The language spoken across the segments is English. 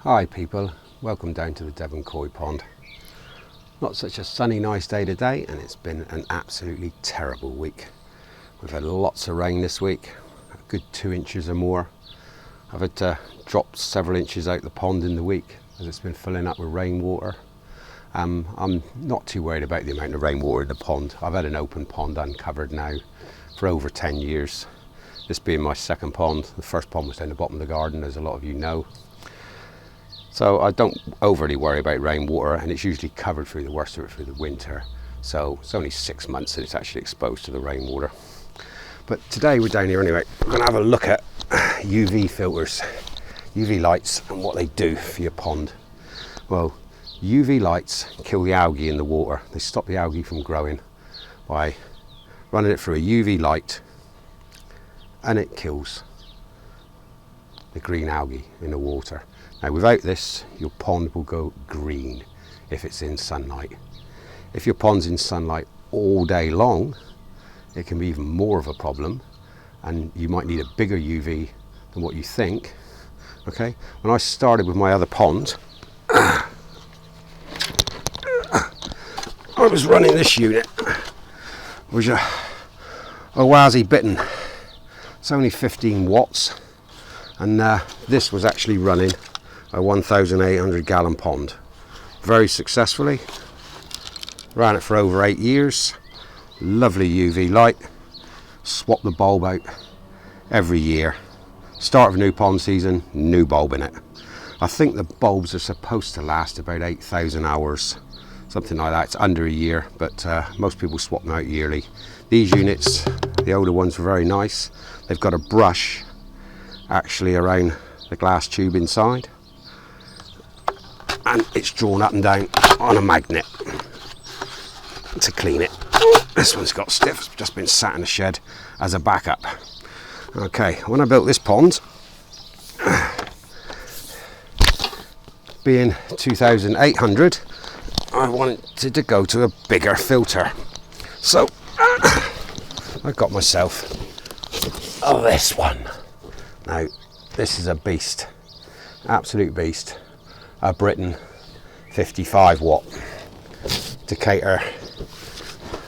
Hi people, welcome down to the Devon Koi pond. Not such a sunny nice day today, and it's been an absolutely terrible week. We've had lots of rain this week, a good 2 inches or more. I've had to drop several inches out the pond in the week as it's been filling up with rainwater. I'm not too worried about the amount of rainwater in the pond. I've had an open pond uncovered now for over 10 years. This being my second pond. The first pond was down the bottom of the garden, as a lot of you know. So I don't overly worry about rainwater, and it's usually covered through the worst of it through the winter. So it's only 6 months that it's actually exposed to the rainwater. But today we're down here anyway. We're going to have a look at UV filters, UV lights, and what they do for your pond. Well, UV lights kill the algae in the water. They stop the algae from growing by running it through a UV light, and it kills the green algae in the water. Now without this, your pond will go green if it's in sunlight. If your pond's in sunlight all day long, it can be even more of a problem, and you might need a bigger UV than what you think. Okay, when I started with my other pond, I was running this unit, which is a Wazi Bitten. It's only 15 watts, and this was actually running a 1,800 gallon pond very successfully. Ran it for over 8 years. Lovely UV light. Swap the bulb out every year. Start of a new pond season, new bulb in it. I think the bulbs are supposed to last about 8,000 hours, something like that. It's under a year, but most people swap them out yearly. These units, the older ones, were very nice. They've got a brush actually around the glass tube inside, and it's drawn up and down on a magnet to clean it. This one's got stiff, it's just been sat in the shed as a backup. Okay, when I built this pond, being 2,800, I wanted to go to a bigger filter. So I got myself this one. Now, this is a beast, absolute beast. A Britain 55 watt to cater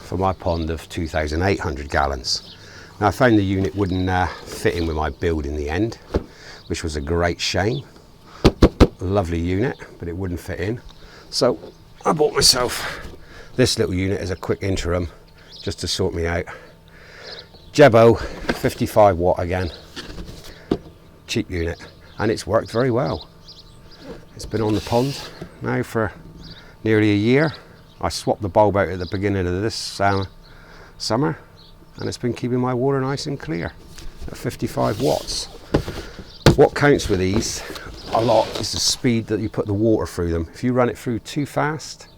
for my pond of 2,800 gallons. Now I found the unit wouldn't fit in with my build in the end, which was a great shame. Lovely unit, but it wouldn't fit in. So I bought myself this little unit as a quick interim, just to sort me out. Jebo 55 watt again, cheap unit, and it's worked very well. It's been on the pond now for nearly a year. I swapped the bulb out at the beginning of this summer, and it's been keeping my water nice and clear at 55 watts. What counts with these a lot is the speed that you put the water through them. If you run it through too fast,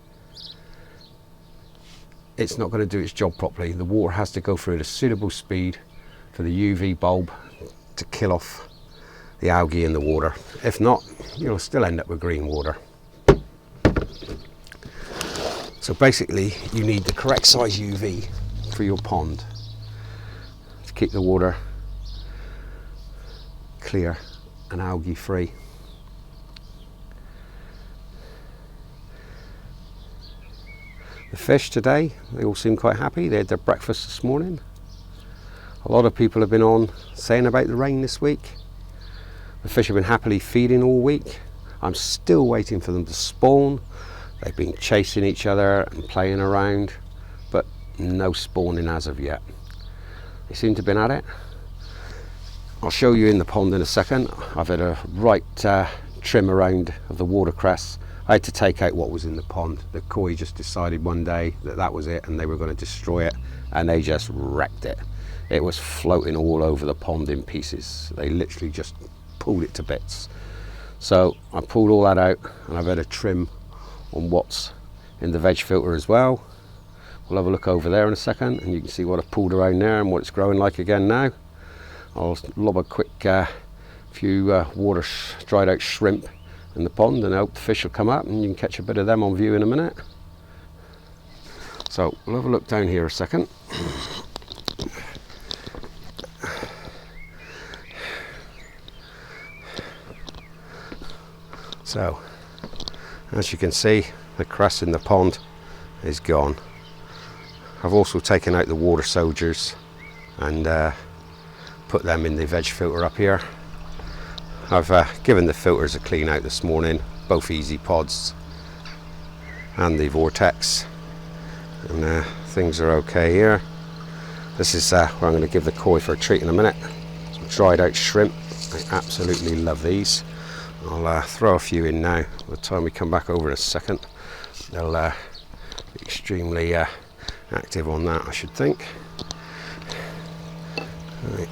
it's not going to do its job properly. The water has to go through at a suitable speed for the UV bulb to kill off the algae in the water. If not, you'll still end up with green water. So basically, you need the correct size UV for your pond to keep the water clear and algae free. The fish today, they all seem quite happy. They had their breakfast this morning. A lot of people have been on saying about the rain this week. The fish have been happily feeding all week. I'm still waiting for them to spawn. They've been chasing each other and playing around, but no spawning as of yet. They seem to have been at it. I'll show you in the pond in a second. I've had a right trim around of the watercress. I had to take out what was in the pond. The koi just decided one day that that was it and they were going to destroy it, and they just wrecked it. It was floating all over the pond in pieces. They literally just pulled it to bits. So I pulled all that out, and I've had a trim on what's in the veg filter as well. We'll have a look over there in a second, and you can see what I've pulled around there and what it's growing like again now. I'll lob a quick few dried out shrimp in the pond, and I hope the fish will come up and you can catch a bit of them on view in a minute. So we'll have a look down here a second. So, as you can see, the cress in the pond is gone. I've also taken out the water soldiers and put them in the veg filter up here. I've given the filters a clean out this morning, both easy pods and the vortex, and things are okay here. This is where I'm going to give the koi for a treat in a minute. Some dried out shrimp. I absolutely love these. I'll throw a few in now. By the time we come back over in a second, they'll be extremely active on that, I should think. Right.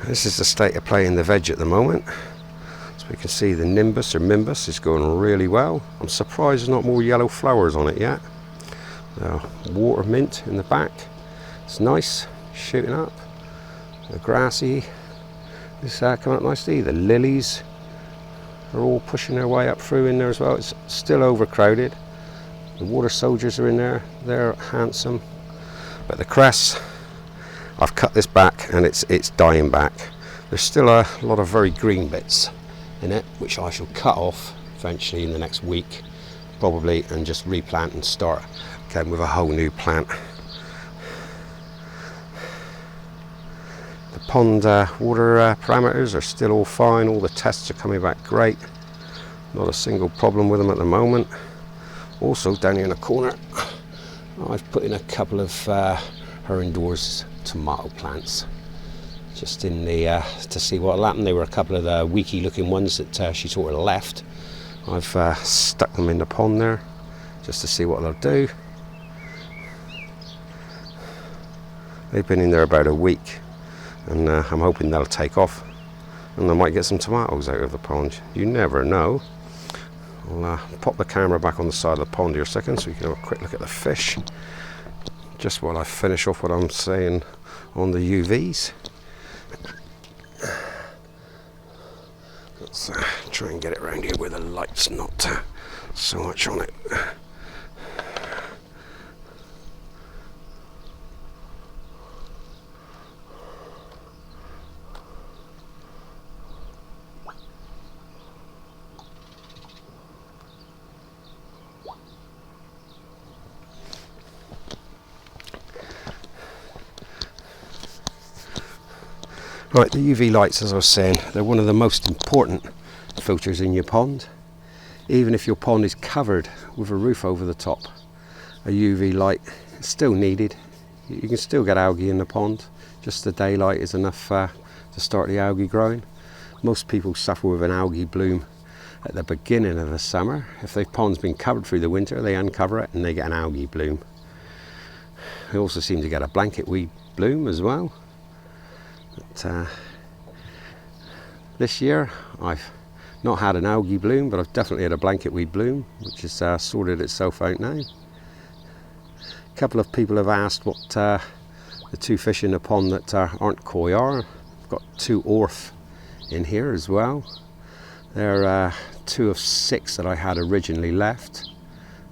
This is the state of play in the veg at the moment. So we can see the nimbus or mimbus is going really well. I'm surprised there's not more yellow flowers on it yet. Water mint in the back. It's nice, shooting up. The grassy is coming up nicely. The lilies are all pushing their way up through in there as well. It's still overcrowded. The water soldiers are in there. They're handsome. But the cress, I've cut this back and it's dying back. There's still a lot of very green bits in it, which I shall cut off eventually in the next week, probably, and just replant and start again with a whole new plant. The pond water parameters are still all fine. All the tests are coming back great. Not a single problem with them at the moment. Also, down here in the corner, I've put in a couple of her indoors tomato plants, just in the to see what will happen. They were a couple of the weaky looking ones that she sort of left. I've stuck them in the pond there just to see what they'll do. They've been in there about a week, and I'm hoping they'll take off and I might get some tomatoes out of the pond. You never know. I'll pop the camera back on the side of the pond here a second so you can have a quick look at the fish, just while I finish off what I'm saying on the UVs. Let's try and get it around here where the light's not so much on it. Right, the UV lights, as I was saying, they're one of the most important filters in your pond. Even if your pond is covered with a roof over the top, a UV light is still needed. You can still get algae in the pond. Just the daylight is enough to start the algae growing. Most people suffer with an algae bloom at the beginning of the summer. If their pond's been covered through the winter, they uncover it and they get an algae bloom. They also seem to get a blanket weed bloom as well. But this year I've not had an algae bloom, but I've definitely had a blanket weed bloom, which has sorted itself out now. A couple of people have asked what the two fish in the pond that aren't koi are. I've got two orth in here as well. They're 2 of 6 that I had originally left.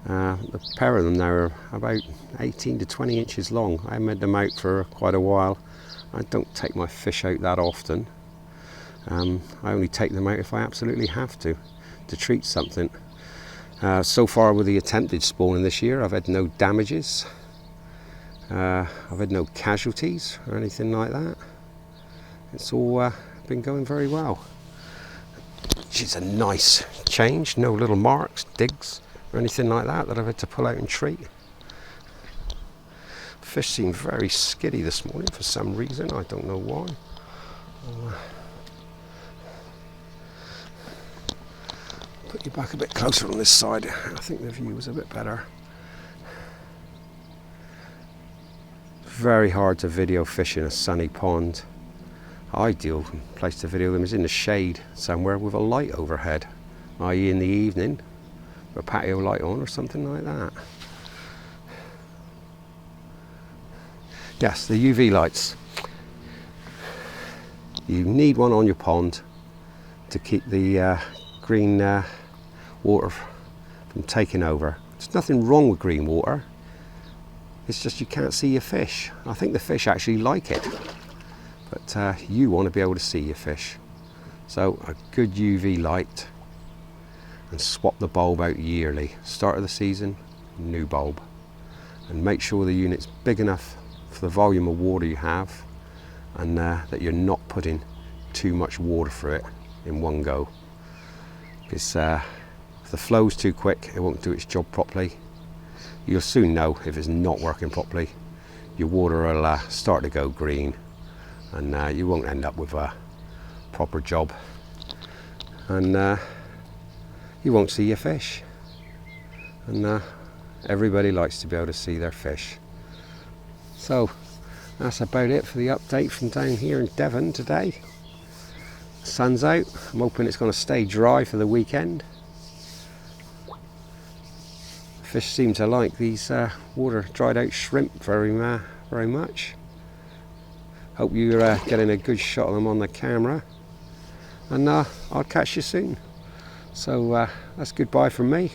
The pair of them now are about 18 to 20 inches long. I haven't had them out for quite a while. I don't take my fish out that often. I only take them out if I absolutely have to treat something. So far with the attempted spawning this year, I've had no damages. I've had no casualties or anything like that. It's all been going very well. Which is a nice change. No little marks, digs or anything like that I've had to pull out and treat. Fish seem very skiddy this morning for some reason. I don't know why. Put you back a bit closer on this side. I think the view was a bit better. Very hard to video fish in a sunny pond. Ideal place to video them is in the shade somewhere with a light overhead, i.e. in the evening, with a patio light on or something like that. Yes, the UV lights. You need one on your pond to keep the green water from taking over. There's nothing wrong with green water. It's just you can't see your fish. I think the fish actually like it, but you want to be able to see your fish. So a good UV light, and swap the bulb out yearly. Start of the season, new bulb, and make sure the unit's big enough for the volume of water you have, and that you're not putting too much water through it in one go, because if the flow's too quick it won't do its job properly. You'll soon know if it's not working properly. Your water will start to go green, and you won't end up with a proper job, and you won't see your fish. And everybody likes to be able to see their fish. So that's about it for the update from down here in Devon today. The sun's out. I'm hoping it's going to stay dry for the weekend. Fish seem to like these water dried out shrimp very much. Hope you're getting a good shot of them on the camera, and I'll catch you soon. So that's goodbye from me.